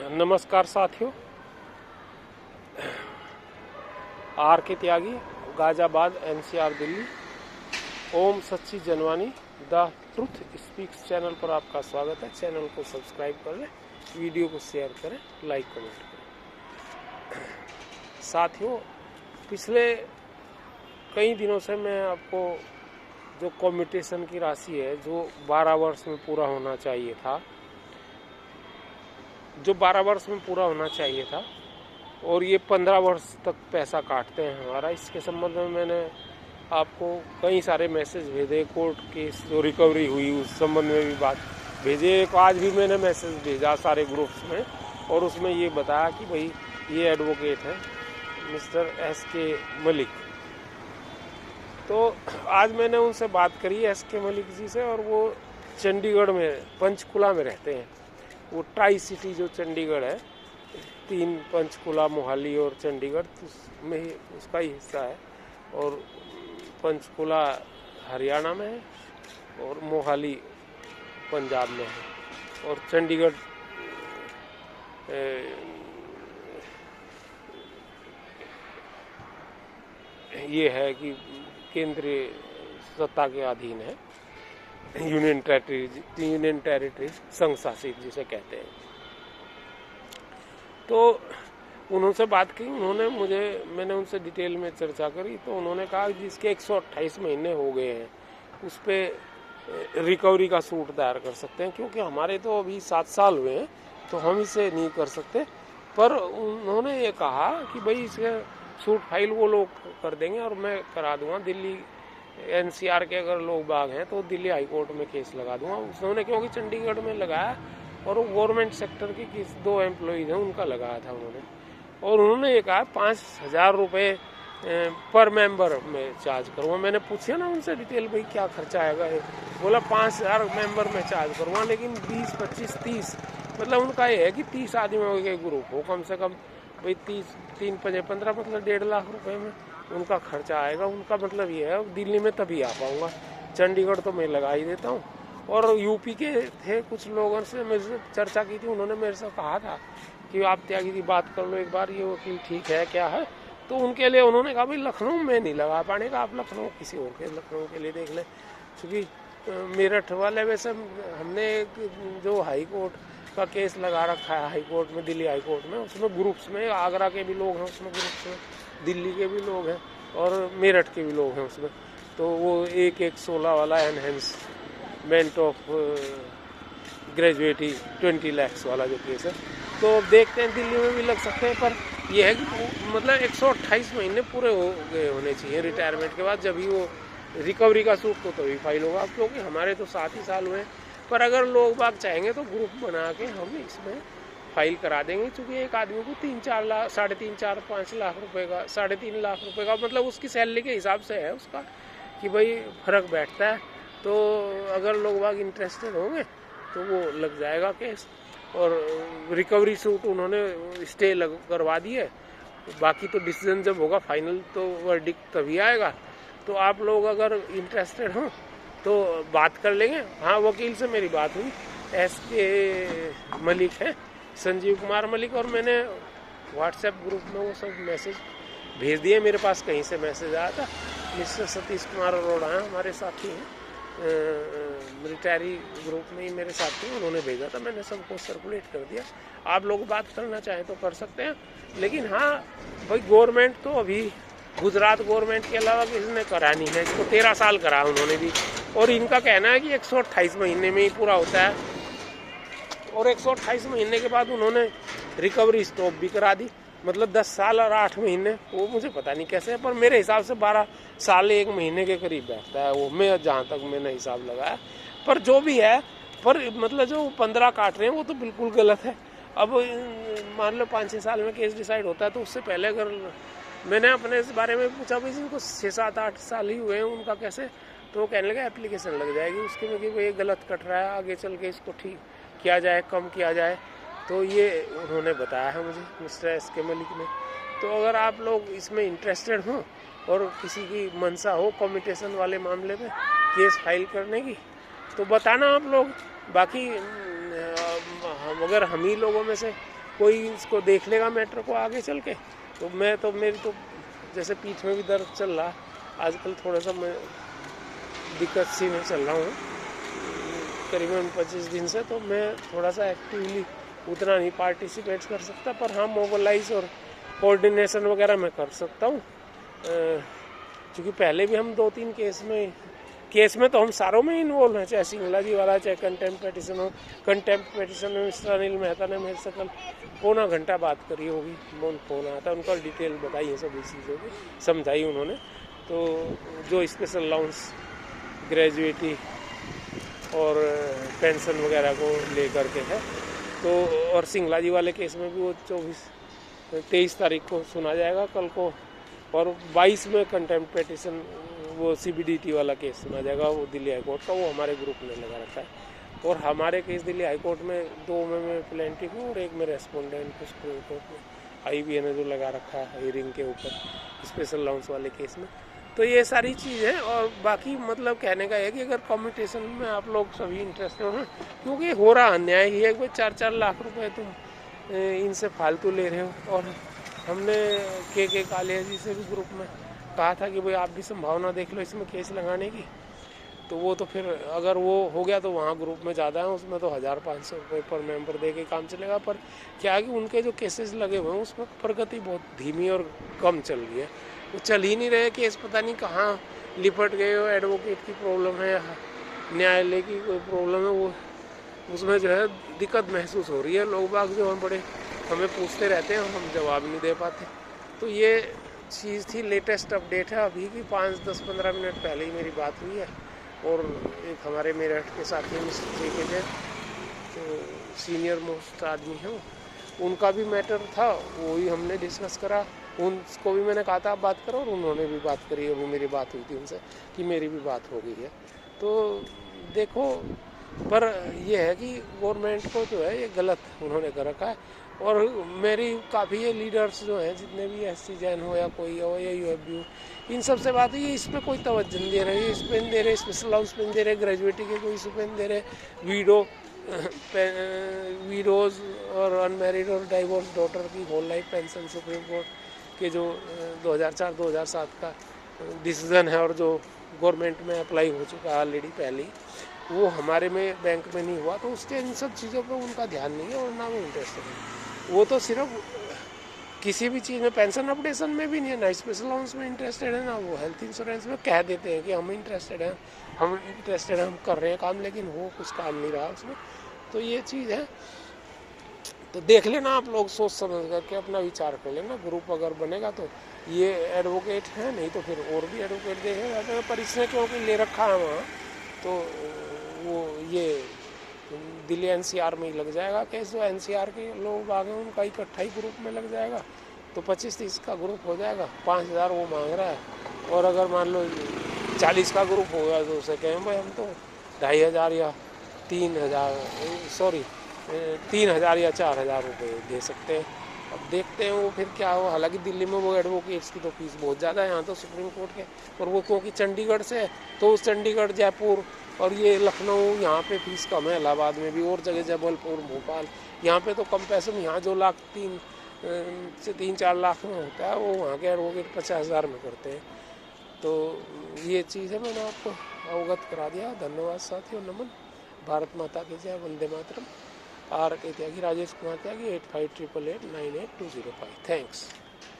नमस्कार साथियों। आर के त्यागी, गाजियाबाद, एनसीआर, दिल्ली। ओम सच्ची Janvani the truth speaks channel पर आपका स्वागत है। चैनल को सब्सक्राइब करें, वीडियो को शेयर करें, लाइक कमेंट करें। साथियों, पिछले कई दिनों से मैं आपको जो कम्यूटेशन की राशि है, जो 12 वर्ष में पूरा होना चाहिए था, और ये 15 वर्ष तक पैसा काटते हैं हमारा, इसके संबंध में मैंने आपको कई सारे मैसेज भेजे। कोर्ट केस जो रिकवरी हुई उस संबंध में भी बात भेजे। एक आज भी मैंने मैसेज भेजा सारे ग्रुप्स में, और उसमें ये बताया कि भाई ये एडवोकेट है मिस्टर SK मलिक। तो आज मैंने उनसे बात करी SK मलिक जी से, और वो चंडीगढ़ में पंचकुला में रहते हैं। वो ट्राई सिटी जो चंडीगढ़ है, 3 पंचकुला, मोहाली और चंडीगढ़, उसमें ही उसका ही हिस्सा है। और पंचकुला हरियाणा में है और मोहाली पंजाब में है, और चंडीगढ़ ये है कि केंद्रीय सत्ता के अधीन है, यूनियन टेरिटरी संघ शासित जिसे कहते हैं। तो उनसे बात की, मैंने उनसे डिटेल में चर्चा करी। तो उन्होंने कहा कि जिसके 128 महीने हो गए हैं उस पर रिकवरी का सूट दायर कर सकते हैं, क्योंकि हमारे तो अभी 7 साल हुए हैं, तो हम इसे नहीं कर सकते। पर उन्होंने ये कहा कि भाई इसके सूट फाइल वो लोग कर देंगे और मैं करा दूंगा। दिल्ली NCR के अगर लोग बाग हैं तो दिल्ली हाई कोर्ट में केस लगा दूंगा। उन्होंने क्योंकि चंडीगढ़ में लगाया, और वो गवर्नमेंट सेक्टर की 2 एम्प्लॉइज हैं उनका लगाया था उन्होंने। और उन्होंने ये कहा 5,000 रुपये पर मेंबर में चार्ज करूँगा। मैंने पूछा ना उनसे डिटेल, भाई क्या खर्चा आएगा। बोला 5,000 मेंबर में चार्ज करूँगा, लेकिन 20, 25, 30, मतलब उनका ये है कि 30 आदमियों के ग्रुप हो कम से कम। भाई 30, 3, 5, 15, मतलब 1.5 लाख रुपए में उनका खर्चा आएगा। उनका मतलब ये है दिल्ली में तभी आ पाऊँगा, चंडीगढ़ तो मैं लगा ही देता हूँ। और यूपी के थे कुछ लोगों से मेरे से चर्चा की थी, उन्होंने मेरे से कहा था कि आप त्यागी की बात कर लो एक बार, ये वकील ठीक है क्या है। तो उनके लिए उन्होंने कहा भाई लखनऊ में नहीं लगा पाने का, आप लखनऊ किसी और के लखनऊ के लिए देख लें। क्योंकि मेरठ वाले वैसे हमने जो हाई कोर्ट का केस लगा रखा है हाई कोर्ट में, दिल्ली हाई कोर्ट में, उसमें ग्रुप्स में आगरा के भी लोग हैं उसमें, ग्रुप्स में दिल्ली के भी लोग हैं और मेरठ के भी लोग हैं उसमें। तो वो 1-1-16 वाला एनहेंसमेंट ऑफ ग्रेजुएटी 20 लाख वाला जो केस है, तो देखते हैं दिल्ली में भी लग सकते हैं। पर यह है कि मतलब 128 महीने पूरे हो गए होने चाहिए रिटायरमेंट के बाद, जब ही वो रिकवरी का सूट तो तभी फाइल होगा। क्योंकि हमारे तो 7 ही साल हुए। पर अगर लोग बाग चाहेंगे तो ग्रुप बना के हम इसमें फाइल करा देंगे। क्योंकि एक आदमी को 3-4 लाख, 3.5, 4, 5 लाख रुपए का, 3.5 लाख रुपए का, मतलब उसकी सैलरी के हिसाब से है उसका, कि भाई फर्क बैठता है। तो अगर लोग बाग इंटरेस्टेड होंगे तो वो लग जाएगा केस। और रिकवरी सूट उन्होंने स्टे करवा दी है। बाकी तो डिसीजन जब होगा फाइनल तो वर्डिक्ट तभी आएगा। तो आप लोग अगर इंटरेस्टेड हो तो बात कर लेंगे। हाँ, वकील से मेरी बात हुई, SK मलिक है, संजीव कुमार मलिक, और मैंने व्हाट्सएप ग्रुप में वो सब मैसेज भेज दिए। मेरे पास कहीं से मैसेज आया था, मिस्टर सतीश कुमार अरोड़ा हैं, हमारे साथी हैं, मिलिट्री ग्रुप में ही मेरे साथी हैं, उन्होंने भेजा था, मैंने सबको सर्कुलेट कर दिया। आप लोग बात करना चाहें तो कर सकते हैं। लेकिन हाँ भाई, गवर्नमेंट तो अभी गुजरात गवर्नमेंट के अलावा किसी ने करा नहीं है इसको। 13 साल करा उन्होंने भी, और इनका कहना है कि 128 महीने में ही पूरा होता है। और 128 महीने के बाद उन्होंने रिकवरी स्टॉप भी करा दी, मतलब 10 साल और 8 महीने, वो मुझे पता नहीं कैसे है, पर मेरे हिसाब से 12 साल 1 महीने के करीब बैठता है वो, मैं जहाँ तक मैंने हिसाब लगाया। पर जो भी है, पर मतलब जो 15 काट रहे हैं वो तो बिल्कुल गलत है। अब मान लो 5-6 साल में केस डिसाइड होता है, तो उससे पहले अगर मैंने अपने इस बारे में पूछा भाई जिनको 6-7-8 साल ही हुए हैं उनका कैसे, तो वो कहने लगा एप्लीकेशन लग जाएगी उसके में कि भाई गलत कट रहा है, आगे चल के इसको ठीक किया जाए, कम किया जाए। तो ये उन्होंने बताया है मुझे, मिस्टर SK मलिक ने। तो अगर आप लोग इसमें इंटरेस्टेड हो और किसी की मंशा हो कम्यूटेशन वाले मामले में केस फाइल करने की, तो बताना आप लोग। बाकी अगर हम ही लोगों में से कोई इसको देख लेगा मैटर को आगे चल के, तो मेरी तो जैसे पीठ में भी दर्द चल रहा आजकल, थोड़ा सा मैं दिक्कत सी में चल रहा हूँ करीबन 25 दिन से, तो मैं थोड़ा सा एक्टिवली उतना नहीं पार्टिसिपेट कर सकता, पर हाँ मोबिलाइज और कोऑर्डिनेशन वगैरह मैं कर सकता हूँ। क्योंकि पहले भी हम 2-3 केस में तो हम सारों में इन्वॉल्व हैं, चाहे सिंगला जी वाला, चाहे कंटेम्प्ट पेटिशन हो। कंटेम्प्ट पेटिशन में मिस्टर अनिल मेहता ने मेरे से कल पौना घंटा बात करी होगी, फोन आया था उनका, डिटेल बताई है सभी चीज़ों की, समझाई उन्होंने। तो जो स्पेशल अलाउंस, ग्रेजुएटी और पेंशन वगैरह को लेकर के है, तो और सिंगला जी वाले केस में भी वो 23 तारीख को सुना जाएगा कल को, और 22 में कंटेम्प्ट पेटिशन वो CBDT वाला केस सुना जाएगा, वो दिल्ली हाई कोर्ट का, वो हमारे ग्रुप ने लगा रखा है। और हमारे केस दिल्ली हाई कोर्ट में 2 में मैं प्लेंटिफ हूँ और 1 में रेस्पोंडेंट हूँ सुप्रीम कोर्ट में। IBA ने जो लगा रखा है हियरिंग के ऊपर स्पेशल अलाउंस वाले केस में। तो ये सारी चीज़ है। और बाकी मतलब कहने का है कि अगर कॉम्पिटिशन में आप लोग सभी इंटरेस्टेड हो, क्योंकि हो रहा अन्याय ही है, कोई 4-4 लाख रुपए तुम इनसे फालतू ले रहे हो। और हमने के कालिया जी से भी ग्रुप में कहा था कि भाई आप भी संभावना देख लो इसमें केस लगाने की, तो वो तो फिर अगर वो हो गया तो वहाँ ग्रुप में ज़्यादा है, उसमें तो 1500 रुपये पर मेंबर दे के काम चलेगा। पर क्या है कि उनके जो केसेस लगे हुए हैं उसमें प्रगति बहुत धीमी और कम चल रही है, वो चल ही नहीं रहे केस, पता नहीं कहाँ लिपट गए हो। एडवोकेट की प्रॉब्लम है, न्यायालय की कोई प्रॉब्लम है, वो उसमें जो है दिक्कत महसूस हो रही है। लोग बाग जो हम बड़े हमें पूछते रहते हैं, हम जवाब नहीं दे पाते। तो ये चीज़ थी, लेटेस्ट अपडेट है अभी की, 5-10-15 मिनट पहले ही मेरी बात हुई है। और एक हमारे मेरठ के साथी मिस्टर JK जैन, तो सीनियर मोस्ट आदमी हैं, उनका भी मैटर था, वो ही हमने डिस्कस करा। उनको भी मैंने कहा था आप बात करो, और उन्होंने भी बात करी। अभी मेरी बात हुई थी उनसे कि मेरी भी बात हो गई है। तो देखो, पर यह है कि गवर्नमेंट को जो है ये गलत उन्होंने कर रखा है। और मेरी काफ़ी ये लीडर्स जो हैं, जितने भी SC जैन हो या कोई हो या UFB हो, इन सब से बात है, ये इस पर कोई तवज्जो नहीं दे रहे। इस पेन दे रहे, स्पेशल अलाउंस पेन दे रहे, ग्रेजुएटी के कोई पेन दे रहे, वीडोज और अनमैरिड और डाइवोर्स डॉटर की whole life pension Supreme Court के जो 2004-2007 का डिसीज़न है, और जो गवर्नमेंट में अप्लाई हो चुका है ऑलरेडी पहले, वो हमारे में बैंक में नहीं हुआ, तो उसके इन सब चीज़ों पे उनका ध्यान नहीं है और ना वो इंटरेस्टेड है। वो तो सिर्फ किसी भी चीज़ में, पेंशन अपडेशन में भी नहीं है, ना स्पेशल अलाउंस में इंटरेस्टेड है, ना वो हेल्थ इंश्योरेंस में। कह देते हैं कि हम इंटरेस्टेड हैं, हम कर रहे हैं काम, लेकिन वो कुछ काम नहीं रहा उसमें। तो ये चीज़ है। तो देख लेना आप लोग, सोच समझ करके अपना विचार कर लेना। ग्रुप अगर बनेगा तो ये एडवोकेट है, नहीं तो फिर और भी एडवोकेट देखे जाते हैं। पर इसने क्योंकि ले रखा है वहाँ, तो वो ये दिल्ली NCR में ही लग जाएगा केस। जो NCR के लोग आ गए उनका इकट्ठा ही ग्रुप में लग जाएगा, तो 25-30 का ग्रुप हो जाएगा। 5000 वो मांग रहा है, और अगर मान लो 40 का ग्रुप होगा तो उसे कहें भाई हम तो 2500 या 3000 या 4000 रुपये दे सकते हैं। अब देखते हैं वो फिर क्या हो। हालांकि दिल्ली में वो एडवोकेट्स की तो फीस बहुत ज़्यादा है, यहाँ तो सुप्रीम कोर्ट के, और वो क्योंकि चंडीगढ़ से है, तो उस चंडीगढ़, जयपुर और ये लखनऊ, यहाँ पे फीस कम है। इलाहाबाद में भी, और जगह जबलपुर, भोपाल, यहाँ पे तो कम पैसे में, यहाँ जो 3-4 लाख में होता है, वो वहाँ के एडवोकेट 50,000 में करते हैं। तो ये चीज़ है, मैंने आपको अवगत करा दिया। धन्यवाद साथियों, नमन। भारत माता की जय, वंदे मातरम। RK त्यागी, राजेश कुमार त्यागी, 8588898205। थैंक्स।